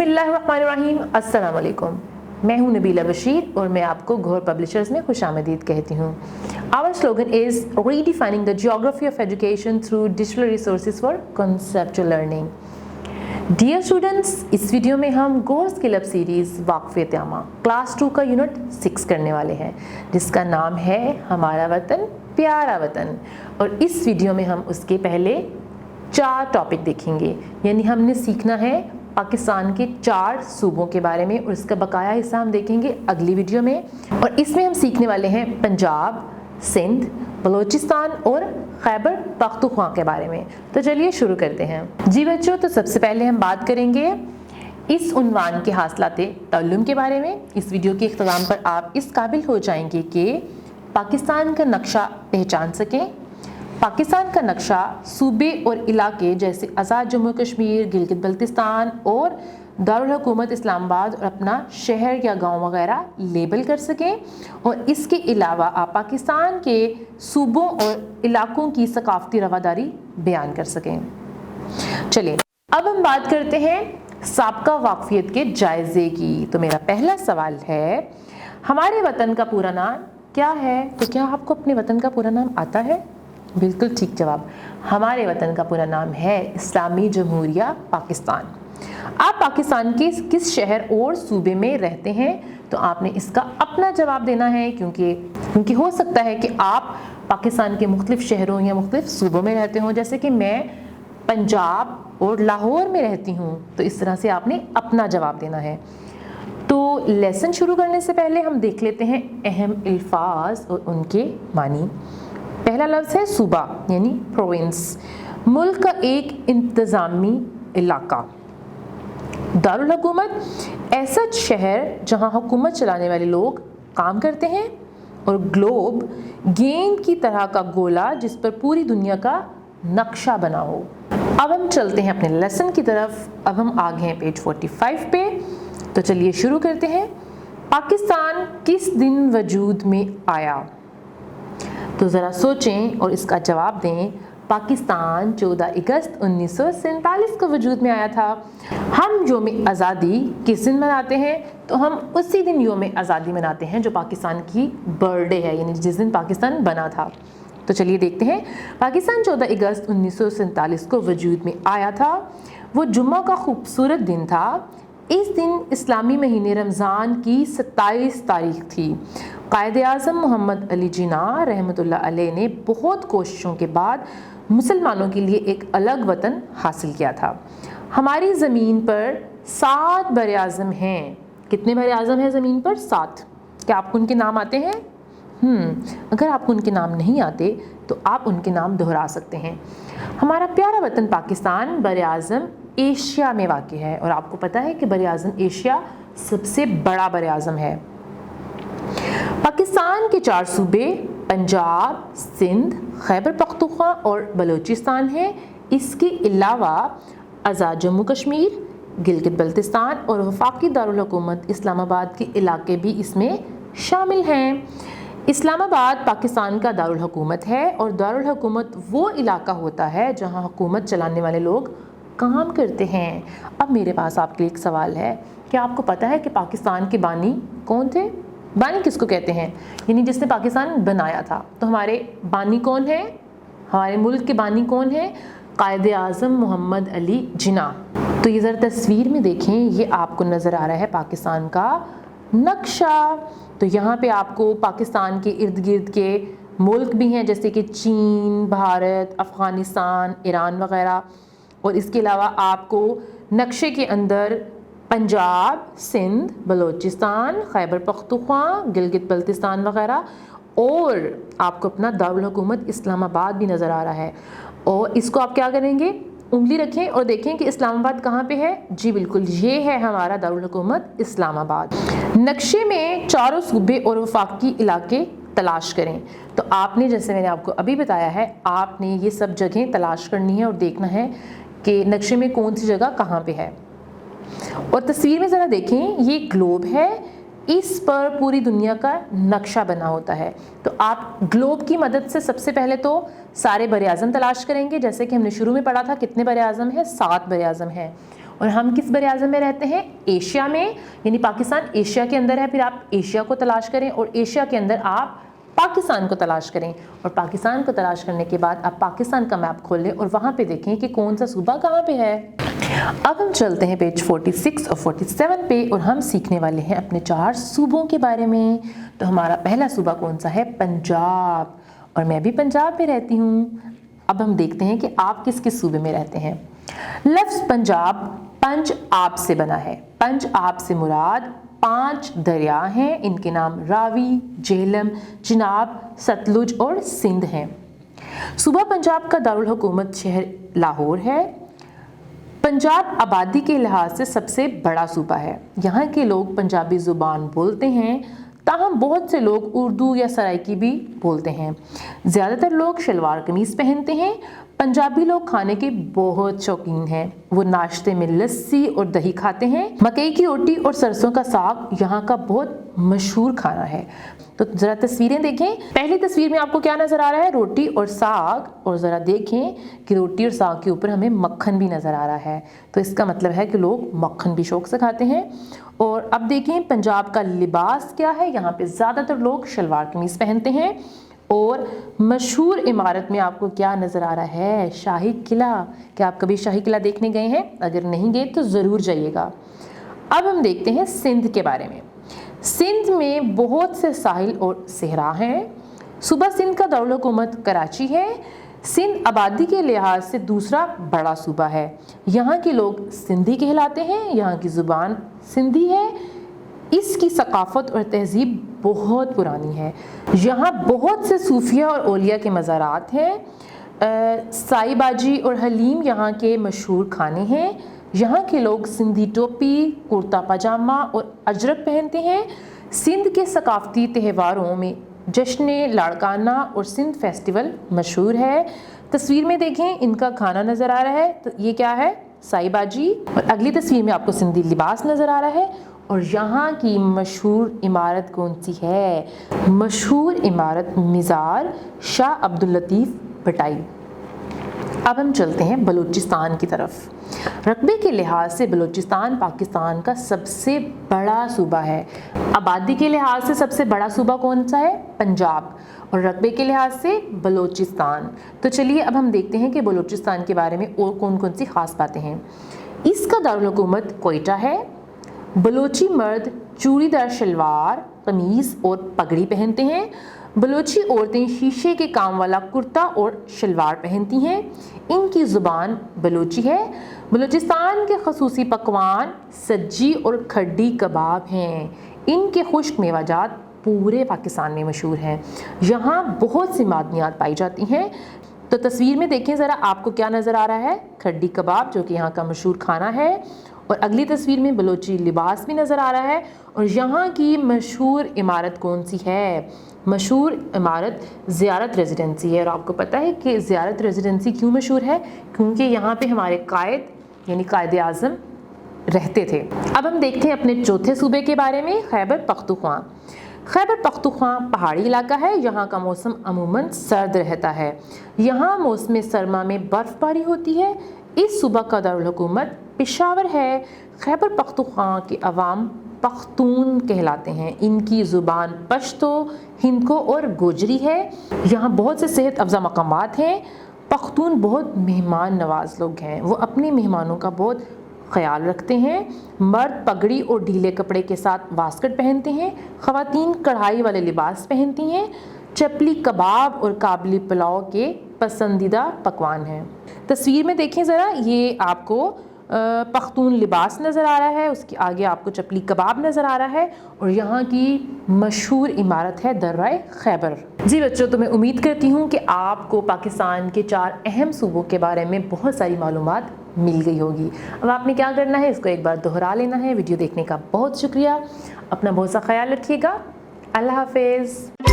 बिस्मिल्लाहिर्रहमानिर्रहीम। अस्सलाम वालेकुम। मैं हूं नबीला बशीर और मैं आपको घोर पब्लिशर्स में खुशामदीद कहती हूं। Our slogan is redefining the geography of education through digital resources for conceptual learning. Dear students, इस वीडियो में हम गोर स्किल अप सीरीज़ वाक़फ़ियत आमा क्लास 2 का यूनिट 6 करने वाले हैं, जिसका नाम है हमारा वतन प्यारा वतन। और इस वीडियो में हम उसके पहले 4 टॉपिक देखेंगे, यानी हमने सीखना है पाकिस्तान के 4 सूबों के बारे में, और इसका बकाया हिस्सा हम देखेंगे अगली वीडियो में। और इसमें हम सीखने वाले हैं पंजाब, सिंध, बलूचिस्तान और खैबर पख्तूनख्वा के बारे में। तो चलिए शुरू करते हैं। जी बच्चों, तो सबसे पहले हम बात करेंगे इस उन्वान के हासिलाते तअल्लुम के बारे में। इस वीडियो के इख्तिताम पर आप इस काबिल हो जाएंगे कि पाकिस्तान का नक्शा पहचान सकें। पाकिस्तान का नक्शा सूबे और इलाके जैसे आज़ाद जम्मू कश्मीर, गिलगित बल्तिस्तान और दारुल हुकूमत इस्लामाबाद और अपना शहर या गांव वगैरह लेबल कर सकें। और इसके अलावा आप पाकिस्तान के सूबों और इलाकों की सकाफती रवादारी बयान कर सकें। चलिए अब हम बात करते हैं साबका वाक़फ़ियत के जायज़े की। तो मेरा पहला सवाल है, हमारे वतन का पूरा नाम क्या है? तो क्या आपको अपने वतन का पूरा नाम आता है? बिल्कुल ठीक जवाब। हमारे वतन का पूरा नाम है इस्लामी जमहूरिया पाकिस्तान। आप पाकिस्तान के किस शहर और सूबे में रहते हैं? तो आपने इसका अपना जवाब देना है, क्योंकि हो सकता है कि आप पाकिस्तान के मुख्तलिफ शहरों या मुख्तलिफ सूबों में रहते हों, जैसे कि मैं पंजाब और लाहौर में रहती हूँ। तो इस तरह से आपने अपना जवाब देना है। तो लेसन शुरू करने से पहले हम देख लेते हैं अहम अल्फाज और उनके मानी। पहला लफ्ज़ है सूबा, यानी प्रोविंस, मुल्क का एक इंतज़ामी इलाका। दारुल हुकूमत, ऐसा शहर जहां हुकूमत चलाने वाले लोग काम करते हैं। और ग्लोब, गेंद की तरह का गोला जिस पर पूरी दुनिया का नक्शा बना हो। अब हम चलते हैं अपने लेसन की तरफ। अब हम आ गए हैं पेज 45 पे। तो चलिए शुरू करते हैं। पाकिस्तान किस दिन वजूद में आया? तो ज़रा सोचें और इसका जवाब दें। पाकिस्तान 14 अगस्त 1947 को वजूद में आया था। हम योम आज़ादी किस दिन मनाते हैं? तो हम उसी दिन योम आज़ादी मनाते हैं जो पाकिस्तान की बर्थडे है, यानी जिस दिन पाकिस्तान बना था। तो चलिए देखते हैं। पाकिस्तान 14 अगस्त 1947 को वजूद में आया था। वो जुम्मा का खूबसूरत दिन था। इस दिन इस्लामी महीने रमज़ान की 27 तारीख थी। कायद-ए-आज़म मोहम्मद अली जिन्ना रहमतुल्लाह अलैह ने बहुत कोशिशों के बाद मुसलमानों के लिए एक अलग वतन हासिल किया था। हमारी ज़मीन पर 7 बर-ए-आज़म हैं। कितने बर-ए-आज़म हैं ज़मीन पर? 7। क्या आपको उनके नाम आते हैं? अगर आपको उनके नाम नहीं आते तो आप उनके नाम दोहरा सकते हैं। हमारा प्यारा वतन पाकिस्तान बर-ए-आज़म एशिया में वाक़ है, और आपको पता है कि बर-ए-आज़म एशिया सबसे बड़ा बर-ए-आज़म है। पाकिस्तान के 4 सूबे पंजाब, सिंध, खैबर पख्तूनख्वा और बलूचिस्तान हैं। इसके अलावा आज़ाद जम्मू कश्मीर, गिलगित बल्तिस्तान और वफाकी दारुल हुकूमत इस्लामाबाद के इलाके भी इसमें शामिल हैं। इस्लामाबाद पाकिस्तान का दारुल हुकूमत है, और दारुल हुकूमत वो इलाका होता है जहां हुकूमत चलाने वाले लोग काम करते हैं। अब मेरे पास आपके लिए एक सवाल है, क्या आपको पता है कि पाकिस्तान के बानी कौन थे? बानी किसको कहते हैं? यानी जिसने पाकिस्तान बनाया था। तो हमारे बानी कौन है? हमारे मुल्क के बानी कौन है? कायद-ए-आज़म मोहम्मद अली जिन्ना। तो ये ज़रा तस्वीर में देखें, ये आपको नज़र आ रहा है पाकिस्तान का नक्शा। तो यहाँ पे आपको पाकिस्तान के इर्द गिर्द के मुल्क भी हैं, जैसे कि चीन, भारत, अफ़गानिस्तान, ईरान वगैरह। और इसके अलावा आपको नक्शे के अंदर पंजाब, सिंध, बलूचिस्तान, खैबर पख्तूनख्वा, गिलगित बल्तिस्तान वगैरह, और आपको अपना दारुल हुकूमत इस्लामाबाद भी नज़र आ रहा है। और इसको आप क्या करेंगे? उंगली रखें और देखें कि इस्लामाबाद कहाँ पे है। जी बिल्कुल, ये है हमारा दारुल हुकूमत इस्लामाबाद। नक्शे में चारों सूबे और वफाकी इलाके तलाश करें। तो आपने, जैसे मैंने आपको अभी बताया है, आपने ये सब जगहें तलाश करनी है और देखना है कि नक्शे में कौन सी जगह कहाँ पे है। और तस्वीर में ज़रा देखें, ये ग्लोब है, इस पर पूरी दुनिया का नक्शा बना होता है। तो आप ग्लोब की मदद से सबसे पहले तो सारे बर-ए-आज़म तलाश करेंगे, जैसे कि हमने शुरू में पढ़ा था। कितने बर-ए-आज़म हैं? 7 बर-ए-आज़म हैं। और हम किस बर आज़म में रहते हैं? एशिया में, यानी पाकिस्तान एशिया के अंदर है। फिर आप एशिया को तलाश करें और एशिया के अंदर आप पाकिस्तान को तलाश करें और पाकिस्तान को तलाश करने के बाद आप पाकिस्तान का मैप खोल लें और वहाँ पे देखें कि कौन सा सूबा कहाँ पे है। अब हम चलते हैं पेज 46 और 47 पे और हम सीखने वाले हैं अपने 4 सूबों के बारे में। तो हमारा पहला सूबा कौन सा है? पंजाब, और मैं भी पंजाब में रहती हूँ। अब हम देखते हैं कि आप किस किस सूबे में रहते हैं। लफ्ज़ पंजाब पंज आप से बना है। पंज आप से मुराद 5 दरिया हैं, इनके नाम रावी, झेलम, चिनाब, सतलुज और सिंध हैं। सूबा पंजाब का दारुल हुकूमत शहर लाहौर है। पंजाब आबादी के लिहाज से सबसे बड़ा सूबा है। यहाँ के लोग पंजाबी ज़ुबान बोलते हैं, ताहम बहुत से लोग उर्दू या सराइकी भी बोलते हैं। ज़्यादातर लोग शलवार कमीज़ पहनते हैं। पंजाबी लोग खाने के बहुत शौकीन हैं। वो नाश्ते में लस्सी और दही खाते हैं। मकई की रोटी और सरसों का साग यहाँ का बहुत मशहूर खाना है। तो ज़रा तस्वीरें देखें। पहली तस्वीर में आपको क्या नज़र आ रहा है? रोटी और साग, और ज़रा देखें कि रोटी और साग के ऊपर हमें मक्खन भी नज़र आ रहा है। तो इसका मतलब है कि लोग मक्खन भी शौक से खाते हैं। और अब देखें पंजाब का लिबास क्या है। यहाँ पे ज़्यादातर लोग शलवार कमीज़ पहनते हैं। और मशहूर इमारत में आपको क्या नज़र आ रहा है? शाही किला। क्या आप कभी शाही किला देखने गए हैं? अगर नहीं गए तो ज़रूर जाइएगा। अब हम देखते हैं सिंध के बारे में। सिंध में बहुत से साहिल और सहरा हैं। सूबा सिंध का दारुल हुकूमत कराची है। सिंध आबादी के लिहाज से दूसरा बड़ा सूबा है। यहाँ के लोग सिंधी कहलाते हैं। यहाँ की ज़ुबान सिंधी है। इसकी सकाफ़त और तहज़ीब बहुत पुरानी है। यहाँ बहुत से सूफिया और औलिया के मज़ारात हैं। साई बाजी और हलीम यहाँ के मशहूर खाने हैं। यहाँ के लोग सिंधी टोपी, कुर्ता पजामा और अजरक पहनते हैं। सिंध के सकाफ़ती त्योहारों में जश्न लाड़काना और सिंध फेस्टिवल मशहूर है। तस्वीर में देखें, इनका खाना नज़र आ रहा है। तो ये क्या है? साई बाजी। और अगली तस्वीर में आपको सिंधी लिबास नज़र आ रहा है। और यहाँ की मशहूर इमारत कौन सी है? मशहूर इमारत मिज़ार शाह अब्दुल लतीफ़ भटाई। अब हम चलते हैं बलूचिस्तान की तरफ। रकबे के लिहाज से बलूचिस्तान पाकिस्तान का सबसे बड़ा सूबा है। आबादी के लिहाज से सबसे बड़ा सूबा कौन सा है? पंजाब। और रकबे के लिहाज से बलूचिस्तान। तो चलिए अब हम देखते हैं कि बलूचिस्तान के बारे में और कौन कौन सी ख़ास बातें हैं। इसका दारुल हुकूमत कोयटा है। बलोची मर्द चूड़ीदार शलवार कमीज़ और पगड़ी पहनते हैं। बलोची औरतें शीशे के काम वाला कुर्ता और शलवार पहनती हैं। इनकी ज़ुबान बलोची है। बलूचिस्तान के खसूसी पकवान सज्जी और खड्डी कबाब हैं। इनके खुश्क मेवाजात पूरे पाकिस्तान में मशहूर हैं। यहाँ बहुत सी मादनियात पाई जाती हैं। तो तस्वीर में देखें ज़रा, आपको क्या नज़र आ रहा है? खड्डी कबाब, जो कि यहाँ का मशहूर खाना है। और अगली तस्वीर में बलोची लिबास भी नज़र आ रहा है। और यहाँ की मशहूर इमारत कौन सी है? मशहूर इमारत ज़ियारत रेजिडेंसी है। और आपको पता है कि ज़ियारत रेजिडेंसी क्यों मशहूर है? क्योंकि यहाँ पे हमारे कायद यानी कायद आज़म रहते थे। अब हम देखते हैं अपने चौथे सूबे के बारे में, खैबर पख्तूनख्वा। खैबर पख्तूनख्वा पहाड़ी इलाका है। यहाँ का मौसम अमूमन सर्द रहता है। यहाँ मौसम सरमा में बर्फ़बारी होती है। इस सूबा का दारुल हुकूमत पेशावर है। खैबर पख्तूनख्वा के अवाम पख्तून कहलाते हैं। इनकी ज़ुबान पश्तो, हिंदको और गोजरी है। यहाँ बहुत से सेहत अफजा मकामात हैं। पख्तून बहुत मेहमान नवाज लोग हैं। वो अपने मेहमानों का बहुत ख्याल रखते हैं। मर्द पगड़ी और ढीले कपड़े के साथ वास्कट पहनते हैं। ख़वातीन कढ़ाई वाले लिबास पहनती हैं। चपली कबाब और काबली पुलाव के पसंदीदा पकवान हैं। तस्वीर में देखें ज़रा, ये आपको पख्तून लिबास नज़र आ रहा है। उसके आगे आपको चपली कबाब नज़र आ रहा है। और यहाँ की मशहूर इमारत है दर्राए खैबर। जी बच्चों, तो मैं उम्मीद करती हूँ कि आपको पाकिस्तान के 4 अहम सूबों के बारे में बहुत सारी मालूमात मिल गई होगी। अब आपने क्या करना है, इसको एक बार दोहरा लेना है। वीडियो देखने का बहुत शुक्रिया। अपना बहुत सा ख्याल रखिएगा। अल्लाह हाफिज़।